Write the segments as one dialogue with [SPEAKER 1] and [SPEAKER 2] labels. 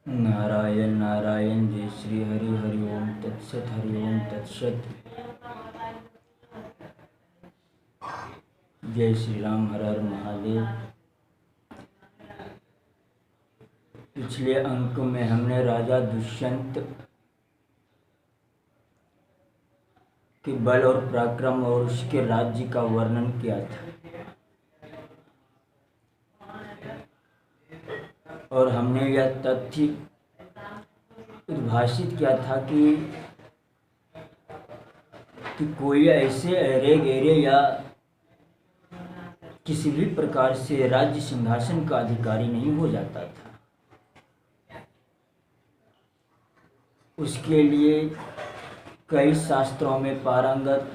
[SPEAKER 1] नारायण नारायण जय श्री हरि हरि ओम तत्सत हरि ओम तत्सत। जय श्री राम हर हर महादेव। पिछले अंक में हमने राजा दुष्यंत के बल और पराक्रम और उसके राज्य का वर्णन किया था और हमने यह तथ्य उद्भाषित किया था कि कोई ऐसे अरे गहरे या किसी भी प्रकार से राज्य सिंहासन का अधिकारी नहीं हो जाता था। उसके लिए कई शास्त्रों में पारंगत,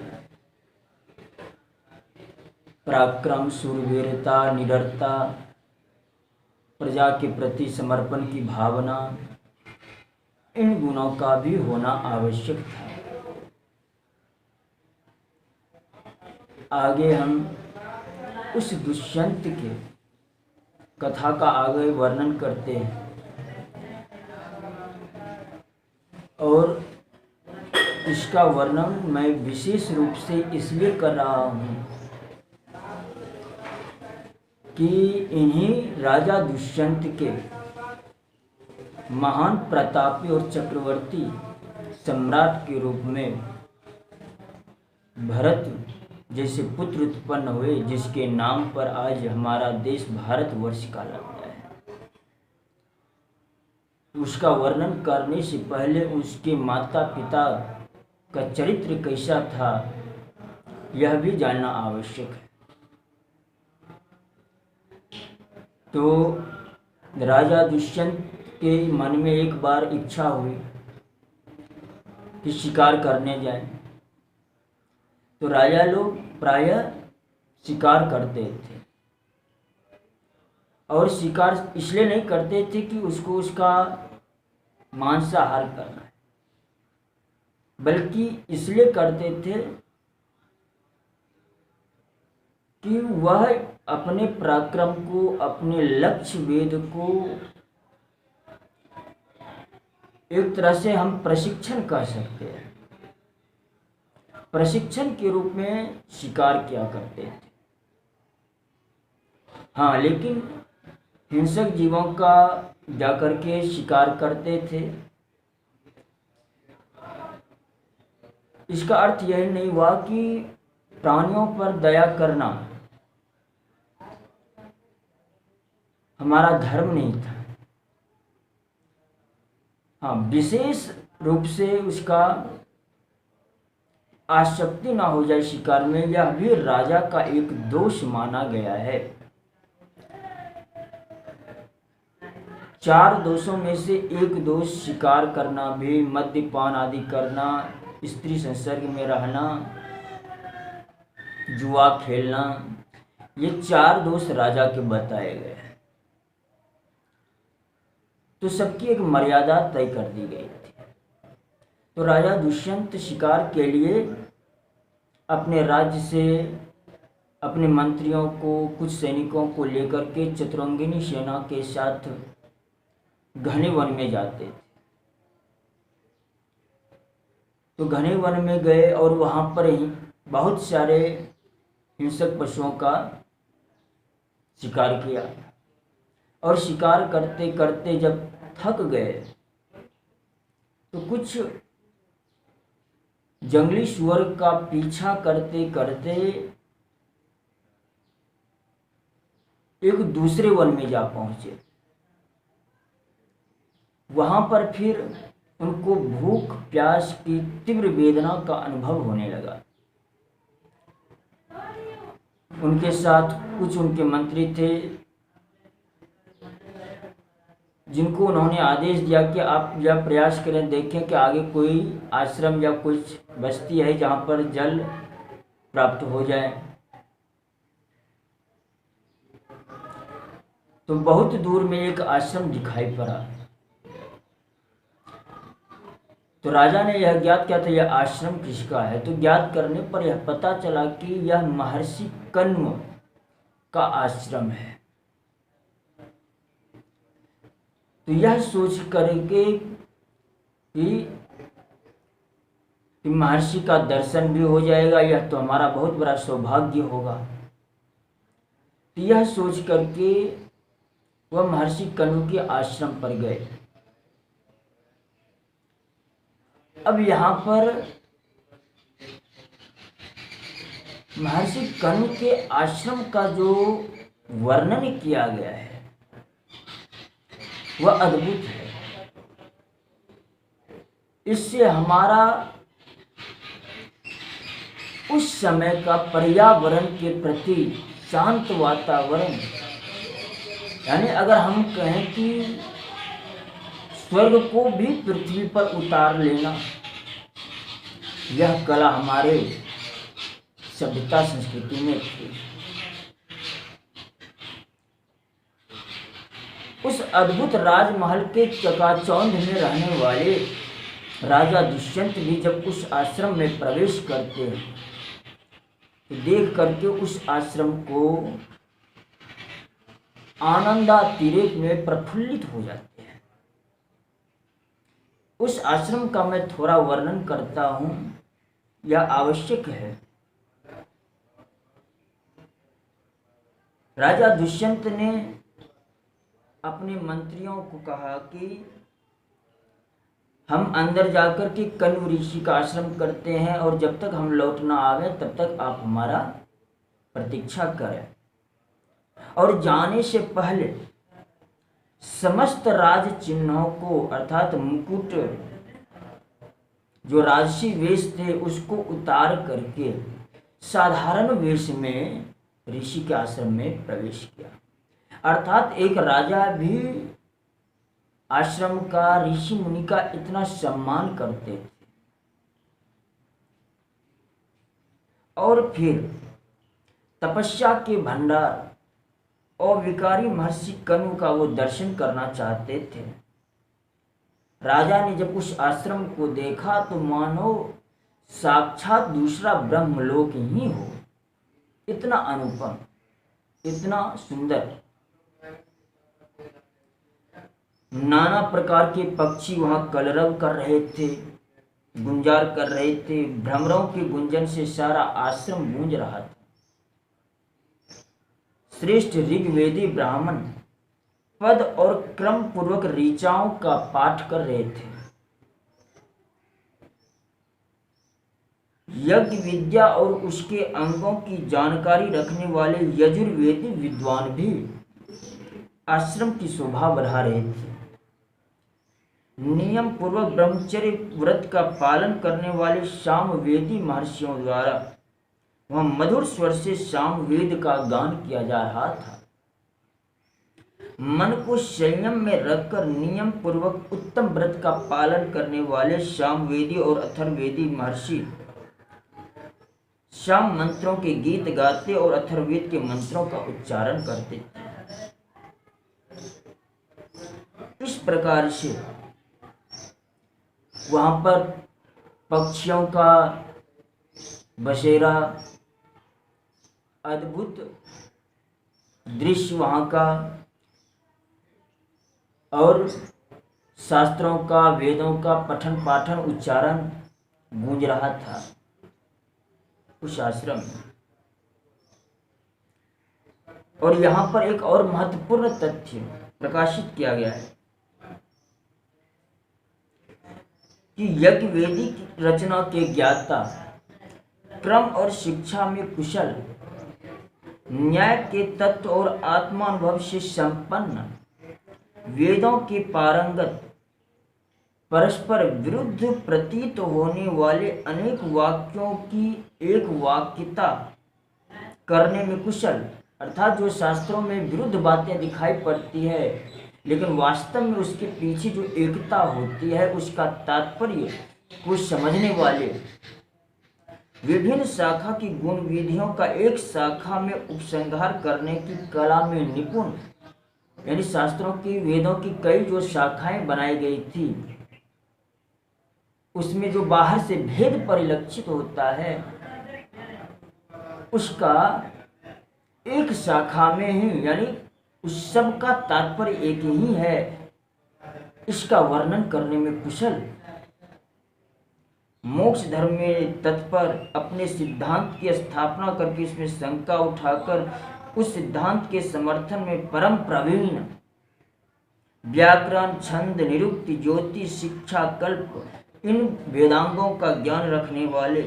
[SPEAKER 1] पराक्रम, शूरवीरता, निडरता, प्रजा के प्रति समर्पण की भावना, इन गुणों का भी होना आवश्यक था। आगे हम उस दुष्यंत के कथा का आगे वर्णन करते हैं और इसका वर्णन मैं विशेष रूप से इसलिए कर रहा हूँ कि इन्हीं राजा दुष्यंत के महान प्रतापी और चक्रवर्ती सम्राट के रूप में भरत जैसे पुत्र उत्पन्न हुए, जिसके नाम पर आज हमारा देश भारतवर्ष का लगता है। उसका वर्णन करने से पहले उसके माता पिता का चरित्र कैसा था यह भी जानना आवश्यक है। तो राजा दुष्यंत के मन में एक बार इच्छा हुई कि शिकार करने जाए। तो राजा लोग प्रायः शिकार करते थे और शिकार इसलिए नहीं करते थे कि उसको उसका मांसाहार करना है, बल्कि इसलिए करते थे कि वह अपने पराक्रम को, अपने लक्ष्य वेद को एक तरह से हम प्रशिक्षण कह सकते हैं, प्रशिक्षण के रूप में शिकार किया करते थे। हाँ, लेकिन हिंसक जीवों का जाकर के शिकार करते थे। इसका अर्थ यही नहीं हुआ कि प्राणियों पर दया करना हमारा धर्म नहीं था। हाँ, विशेष रूप से उसका आसक्ति ना हो जाए शिकार में, यह भी राजा का एक दोष माना गया है। 4 दोषों में से एक दोष शिकार करना भी, मद्यपान आदि करना, स्त्री संसर्ग में रहना, जुआ खेलना, ये 4 दोष राजा के बताए गए हैं। तो सबकी एक मर्यादा तय कर दी गई थी। तो राजा दुष्यंत शिकार के लिए अपने राज्य से अपने मंत्रियों को, कुछ सैनिकों को लेकर के चतुरंगिनी सेना के साथ घने वन में जाते थे। तो घने वन में गए और वहाँ पर ही बहुत सारे हिंसक पशुओं का शिकार किया और शिकार करते करते जब थक गए तो कुछ जंगली सुअर का पीछा करते करते एक दूसरे वन में जा पहुंचे। वहां पर फिर उनको भूख प्यास की तीव्र वेदना का अनुभव होने लगा। उनके साथ कुछ उनके मंत्री थे जिनको उन्होंने आदेश दिया कि आप यह प्रयास करें, देखें कि आगे कोई आश्रम या कुछ बस्ती है जहाँ पर जल प्राप्त हो जाए। तो बहुत दूर में एक आश्रम दिखाई पड़ा। तो राजा ने यह ज्ञात किया था यह आश्रम किसका है। तो ज्ञात करने पर यह पता चला कि यह महर्षि कण्व का आश्रम है। तो यह सोच करके कि महर्षि का दर्शन भी हो जाएगा, यह तो हमारा बहुत बड़ा सौभाग्य होगा। तो यह सोच करके वह महर्षि कनु के आश्रम पर गए। अब यहाँ पर महर्षि कनु के आश्रम का जो वर्णन किया गया है वह अद्भुत है। इससे हमारा उस समय का पर्यावरण के प्रति शांत वातावरण, यानी अगर हम कहें कि स्वर्ग को भी पृथ्वी पर उतार लेना, यह कला हमारे सभ्यता संस्कृति में थी। उस अद्भुत राजमहल के चकाचौंध में रहने वाले राजा दुष्यंत भी जब उस आश्रम में प्रवेश करते हैं तो देख करके उस आश्रम को आनंदातिरेक में प्रफुल्लित हो जाते हैं। उस आश्रम का मैं थोड़ा वर्णन करता हूं, यह आवश्यक है। राजा दुष्यंत ने अपने मंत्रियों को कहा कि हम अंदर जाकर के कनु ऋषि का आश्रम करते हैं और जब तक हम लौट ना आवे तब तक आप हमारा प्रतीक्षा करें। और जाने से पहले समस्त राज चिन्हों को, अर्थात मुकुट, जो राजसी वेश थे उसको उतार करके साधारण वेश में ऋषि के आश्रम में प्रवेश किया। अर्थात एक राजा भी आश्रम का, ऋषि मुनि का इतना सम्मान करते थे। और फिर तपस्या के भंडार और विकारी महर्षि कनु का वो दर्शन करना चाहते थे। राजा ने जब उस आश्रम को देखा तो मानो साक्षात दूसरा ब्रह्मलोक ही हो, इतना अनुपम, इतना सुंदर। नाना प्रकार के पक्षी वहां कलरव कर रहे थे, गुंजार कर रहे थे। भ्रमरों के गुंजन से सारा आश्रम गूंज रहा था। श्रेष्ठ ऋग्वेदी ब्राह्मण पद और क्रम पूर्वक ऋचाओं का पाठ कर रहे थे। यज्ञ विद्या और उसके अंगों की जानकारी रखने वाले यजुर्वेदी विद्वान भी आश्रम की शोभा बढ़ा रहे थे। नियम पूर्वक ब्रह्मचर्य व्रत का पालन करने वाले सामवेदी महर्षियों द्वारा वहां मधुर स्वर से सामवेद का गान किया जा रहा था। मन को संयम में रखकर नियम पूर्वक उत्तम व्रत का पालन करने वाले सामवेदी और अथर्ववेदी महर्षि साम मंत्रों के गीत गाते और अथर्ववेद के मंत्रों का उच्चारण करते थे। इस प्रकार से वहां पर पक्षियों का बसेरा, अद्भुत दृश्य वहां का, और शास्त्रों का, वेदों का पठन पाठन उच्चारण गूंज रहा था उस आश्रम में। और यहाँ पर एक और महत्वपूर्ण तथ्य प्रकाशित किया गया है कि यज्ञ वेदी की रचना के ज्ञाता, क्रम और शिक्षा में कुशल, न्याय के तत्व और आत्मानुभव से संपन्न, वेदों के पारंगत, परस्पर विरुद्ध प्रतीत होने वाले अनेक वाक्यों की एक वाक्यता करने में कुशल, अर्थात जो शास्त्रों में विरुद्ध बातें दिखाई पड़ती है लेकिन वास्तव में उसके पीछे जो एकता होती है उसका तात्पर्य को समझने वाले, विभिन्न शाखा की गुण विधियों का एक शाखा में उपसंहार करने की कला में निपुण, यानी शास्त्रों की, वेदों की कई जो शाखाएं बनाई गई थी उसमें जो बाहर से भेद परिलक्षित होता है उसका एक शाखा में ही, यानी उस सब का तात्पर्य एक ही है, इसका वर्णन करने में कुशल, मोक्ष धर्म में तत्पर, अपने सिद्धांत की स्थापना करके इसमें शंका उठाकर उस सिद्धांत के समर्थन में परम प्रवीण, व्याकरण, छंद, निरुक्ति, ज्योतिष, शिक्षा, कल्प, इन वेदांगों का ज्ञान रखने वाले,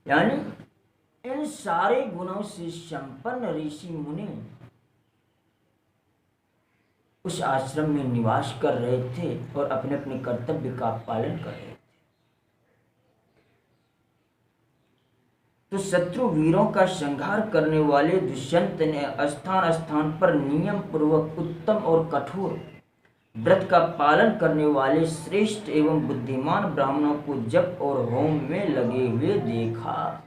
[SPEAKER 1] यानी इन सारे गुणों से संपन्न ऋषि मुनि उस आश्रम में निवास कर रहे थे और अपने अपने कर्तव्य का पालन कर रहे थे। तो शत्रु वीरों का संहार करने वाले दुष्यंत ने स्थान स्थान पर नियम पूर्वक उत्तम और कठोर व्रत का पालन करने वाले श्रेष्ठ एवं बुद्धिमान ब्राह्मणों को जप और होम में लगे हुए देखा।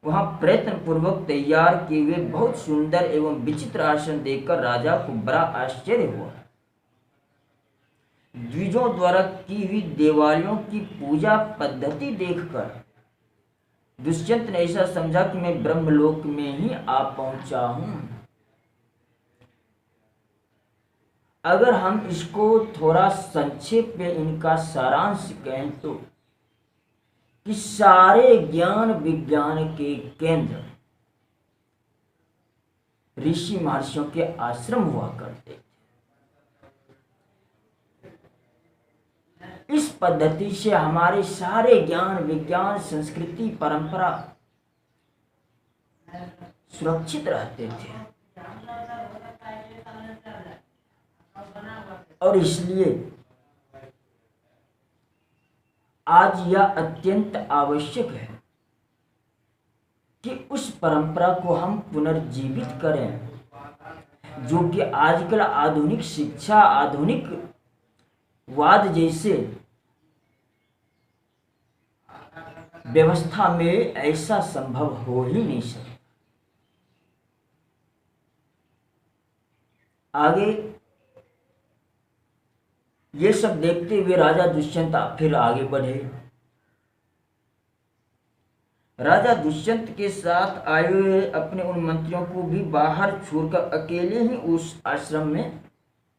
[SPEAKER 1] वहां प्रयत्न पूर्वक तैयार किए हुए बहुत सुंदर एवं विचित्र आसन देखकर राजा को बड़ा आश्चर्य हुआ। द्विजों द्वारा की हुई देवालयों की पूजा पद्धति देखकर दुष्यंत ने ऐसा समझा कि मैं ब्रह्मलोक में ही आ पहुंचा हूं। अगर हम इसको थोड़ा संक्षेप में इनका सारांश कहें तो कि सारे ज्ञान विज्ञान के केंद्र ऋषि महर्षियों के आश्रम हुआ करते थे। इस पद्धति से हमारे सारे ज्ञान विज्ञान संस्कृति परंपरा सुरक्षित रहते थे और इसलिए आज यह अत्यंत आवश्यक है कि उस परंपरा को हम पुनर्जीवित करें, जो कि आजकल आधुनिक शिक्षा, आधुनिक वाद जैसे व्यवस्था में ऐसा संभव हो ही नहीं सकता। आगे ये सब देखते हुए राजा दुष्यंत फिर आगे बढ़े। राजा दुष्यंत के साथ आए हुए अपने उन मंत्रियों को भी बाहर छोड़कर अकेले ही उस आश्रम में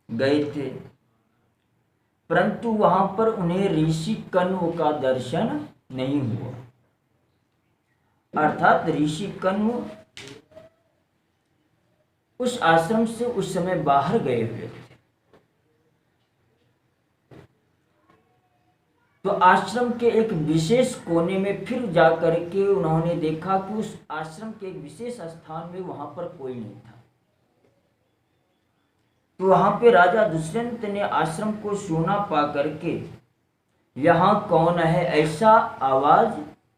[SPEAKER 1] गए थे, परंतु वहां पर उन्हें ऋषि कण्व का दर्शन नहीं हुआ। अर्थात ऋषि कण्व उस आश्रम से उस समय बाहर गए हुए थे। तो आश्रम के एक विशेष कोने में फिर जाकर के उन्होंने देखा कि उस आश्रम के एक विशेष स्थान में वहां पर कोई नहीं था। तो वहां पे राजा दुष्यंत ने आश्रम को सूना पा करके यहाँ कौन है ऐसा आवाज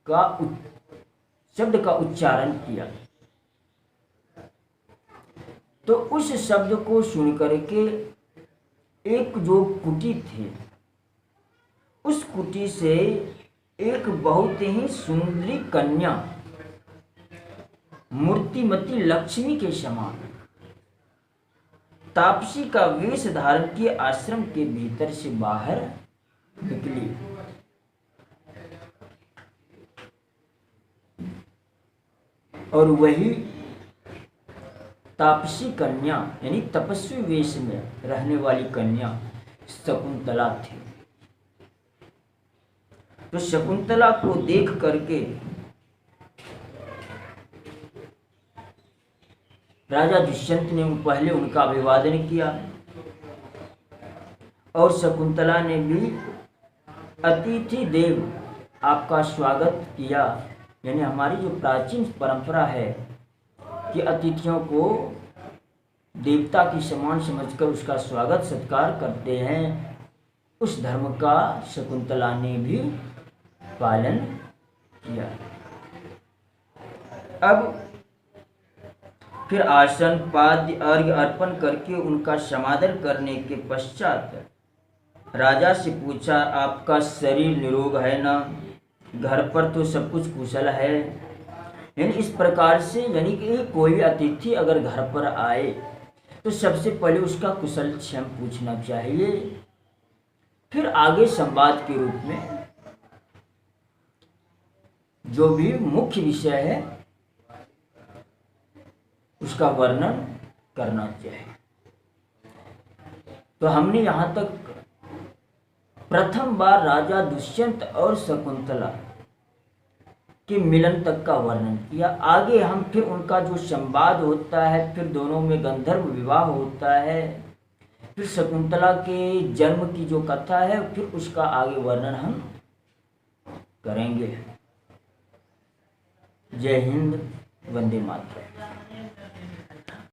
[SPEAKER 1] का शब्द का उच्चारण किया। तो उस शब्द को सुन करके एक जो कुटी थी, उस कुटी से एक बहुत ही सुंदरी कन्या मूर्तिमती लक्ष्मी के समान तापसी का वेश धारण किए आश्रम के भीतर से बाहर निकली। और वही तापसी कन्या यानी तपस्वी वेश में रहने वाली कन्या शकुंतला थी। तो शकुंतला को देख करके राजा दुष्यंत ने पहले उनका अभिवादन किया और शकुंतला ने भी अतिथि देव आपका स्वागत किया। यानी हमारी जो प्राचीन परंपरा है कि अतिथियों को देवता की समान समझकर उसका स्वागत सत्कार करते हैं, उस धर्म का शकुंतला ने भी पालन किया। अब फिर आसन पाद्य अर्घ्य अर्पण करके उनका समादर करने के पश्चात राजा से पूछा, आपका शरीर निरोग है ना? घर पर तो सब कुछ कुशल है? यानी इस प्रकार से, यानी कि कोई अतिथि अगर घर पर आए तो सबसे पहले उसका कुशल क्षेम पूछना चाहिए। फिर आगे संवाद के रूप में जो भी मुख्य विषय है उसका वर्णन करना चाहिए। तो हमने यहाँ तक प्रथम बार राजा दुष्यंत और शकुंतला के मिलन तक का वर्णन किया। आगे हम फिर उनका जो संवाद होता है, फिर दोनों में गंधर्व विवाह होता है, फिर शकुंतला के जन्म की जो कथा है, फिर उसका आगे वर्णन हम करेंगे। जय हिंद, वंदे मातरम।